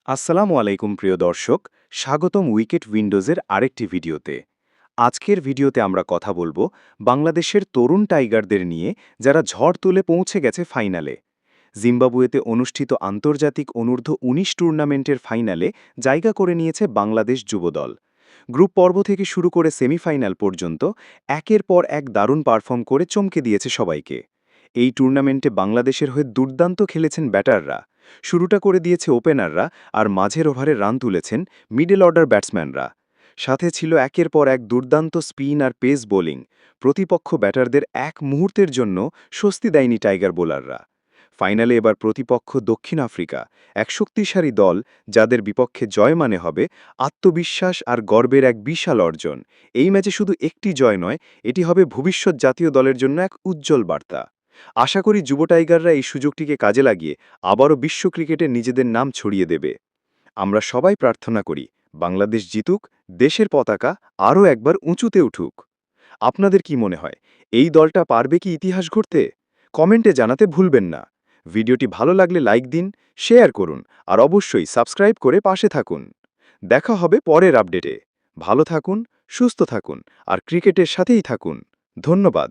আসসালামু আলাইকুম প্রিয় দর্শক, স্বাগতম উইকেট উইন্ডোজের আরেকটি ভিডিওতে। আজকের ভিডিওতে আমরা কথা বলবো বাংলাদেশের তরুণ টাইগারদের নিয়ে, যারা ঝড় তুলে পৌঁছে গেছে ফাইনালে। জিম্বাবুয়েতে অনুষ্ঠিত আন্তর্জাতিক অনূর্ধ্ব-19 টুর্নামেন্টের ফাইনালে জায়গা করে নিয়েছে বাংলাদেশ যুবদল। গ্রুপ পর্ব থেকে শুরু করে সেমিফাইনাল পর্যন্ত একের পর এক দারুণ পারফর্ম করে চমকে দিয়েছে সবাইকে। এই টুর্নামেন্টে বাংলাদেশের হয়ে দুর্দান্ত খেলেছেন ব্যাটাররা, শুরুটা করে দিয়েছে ওপেনাররা, আর মাঝের ওভারে রান তুলেছেন মিডল অর্ডার ব্যাটসম্যানরা। সাথে ছিল একের পর এক দুর্দান্ত স্পিন আর পেস বোলিং। প্রতিপক্ষ ব্যাটারদের এক মুহূর্তের জন্য স্বস্তি দেয়নি টাইগার বোলাররা। ফাইনালে এবার প্রতিপক্ষ দক্ষিণ আফ্রিকা, এক শক্তিশালী দল, যাদের বিপক্ষে জয় মানে হবে আত্মবিশ্বাস আর গর্বের এক বিশাল অর্জন। এই ম্যাচে শুধু একটি জয় নয়, এটি হবে ভবিষ্যৎ জাতীয় দলের জন্য এক উজ্জ্বল বার্তা। আশা করি যুব টাইগাররা এই সুযোগটিকে কাজে লাগিয়ে আবারও বিশ্ব ক্রিকেটে নিজেদের নাম ছড়িয়ে দেবে। আমরা সবাই প্রার্থনা করি বাংলাদেশ জিতুক, দেশের পতাকা আরও একবার উঁচুতে উঠুক। আপনাদের কি মনে হয়, এই দলটা পারবে কি ইতিহাস গড়তে? কমেন্টে জানাতে ভুলবেন না। ভিডিওটি ভালো লাগলে লাইক দিন, শেয়ার করুন, আর অবশ্যই সাবস্ক্রাইব করে পাশে থাকুন। দেখা হবে পরের আপডেটে। ভালো থাকুন, সুস্থ থাকুন, আর ক্রিকেটের সাথেই থাকুন। ধন্যবাদ।